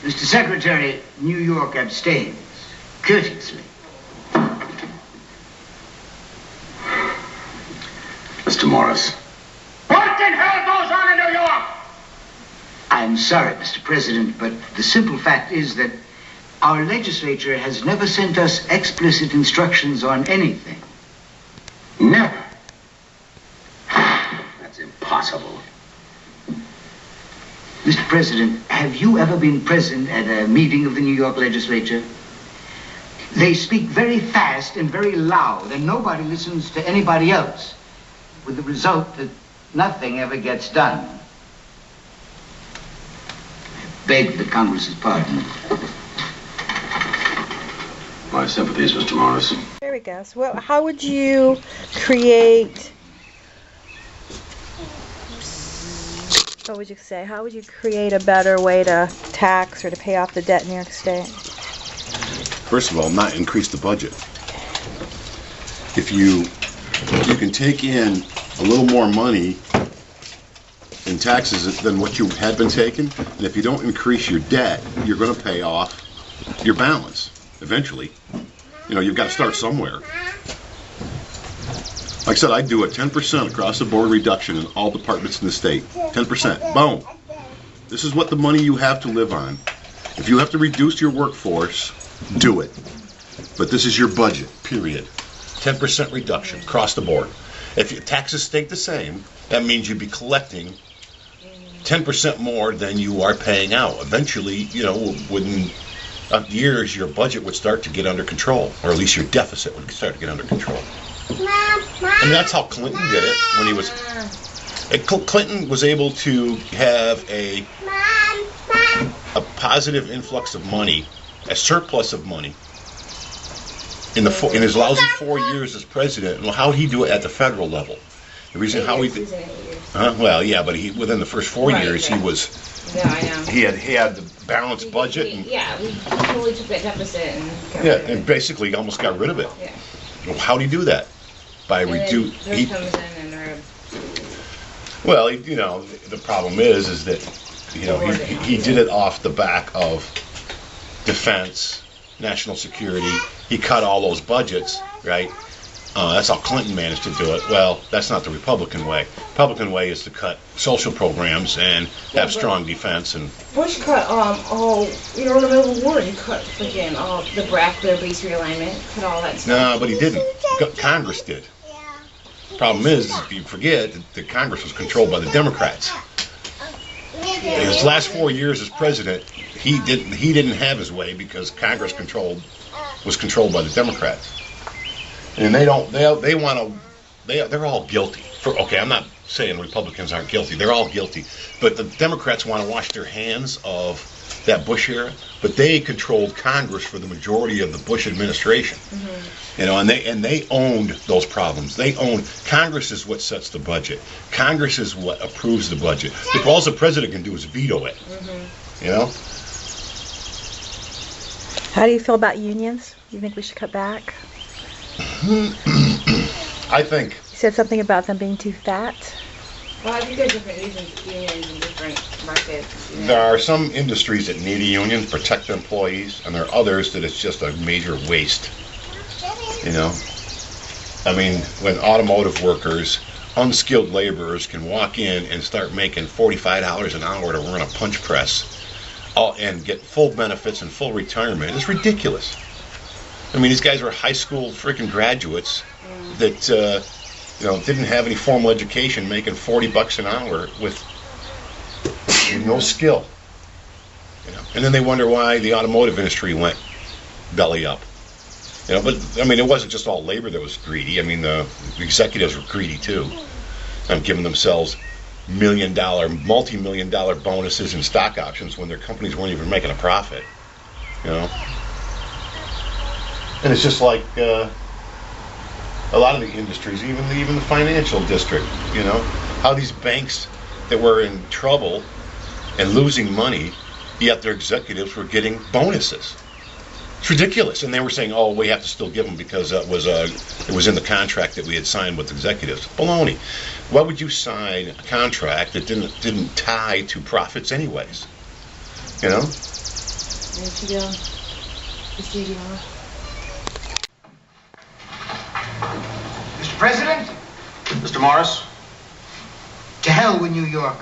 Mr. Secretary, New York abstains, courteously. Mr. Morris. What the hell goes on in New York? I'm sorry, Mr. President, but the simple fact is that our legislature has never sent us explicit instructions on anything. Never. That's impossible. Mr. President, have you ever been present at a meeting of the New York legislature? They speak very fast and very loud, and nobody listens to anybody else, with the result that nothing ever gets done. I beg the Congress's pardon. My sympathies, Mr. Morris. There we go. So how would you create... What would you say? How would you create a better way to tax or to pay off the debt in New York State? First of all, not increase the budget. If you can take in a little more money in taxes than what you had been taking, and if you don't increase your debt, you're going to pay off your balance eventually. You know, you've got to start somewhere. Like I said, I'd do a 10% across the board reduction in all departments in the state. 10%. Boom. This is what the money you have to live on. If you have to reduce your workforce, do it. But this is your budget, period. 10% reduction across the board. If your taxes stay the same, that means you'd be collecting 10% more than you are paying out. Eventually, you know, within years, your budget would start to get under control, or at least your deficit would start to get under control. And that's how Clinton did it when he was... Clinton was able to have a positive influx of money, a surplus of money, in his lousy 4 years as president. Well, how did he do it at the federal level? The reason how he did... well, yeah, but within the first 4 years, he was... Yeah, I know. He had the balanced budget. We totally took that deficit and got rid of it. And basically almost got rid of it. Yeah. Well, how did he do that? By reducing. Well, you know, the problem is that, you know, he did it off the back of defense, national security. He cut all those budgets, right? That's how Clinton managed to do it. Well, that's not the Republican way. Republican way is to cut social programs and have strong defense. And Bush cut in the middle of the war, you cut freaking the BRAC, their base realignment, cut all that stuff. No, but he didn't. Congress did. Problem is, you forget that Congress was controlled by the Democrats. In his last 4 years as president, he didn't have his way because Congress was controlled by the Democrats. And they're all guilty. Okay, I'm not saying Republicans aren't guilty. They're all guilty. But the Democrats want to wash their hands of that Bush era, but they controlled Congress for the majority of the Bush administration. Mm-hmm. You know, and they owned those problems. Congress is what sets the budget. Congress is what approves the budget. All the president can do is veto it. Mm-hmm. You know? How do you feel about unions? Do you think we should cut back? I think. You said something about them being too fat. Well, I think there's different unions in different markets. You know? There are some industries that need a union to protect their employees, and there are others that it's just a major waste. You know? I mean, when automotive workers, unskilled laborers can walk in and start making $45 an hour to run a punch press and get full benefits and full retirement, it's ridiculous. I mean, these guys were high school freaking graduates that didn't have any formal education, making $40 an hour with no skill. You know, and then they wonder why the automotive industry went belly up. You know, but I mean, it wasn't just all labor that was greedy. I mean, the executives were greedy too, and giving themselves multi-million-dollar bonuses and stock options when their companies weren't even making a profit. You know. And it's just like a lot of the industries, even the financial district, you know, how these banks that were in trouble and losing money, yet their executives were getting bonuses. It's ridiculous. And they were saying, oh, we have to still give them because it was in the contract that we had signed with executives. Baloney. Why would you sign a contract that didn't tie to profits anyways? You know? There you go. Just leave it on. Mr. President, Mr. Morris? to hell with New York.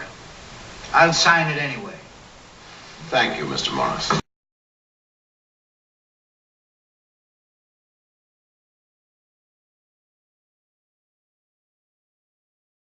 I'll sign it anyway. Thank you, Mr. Morris.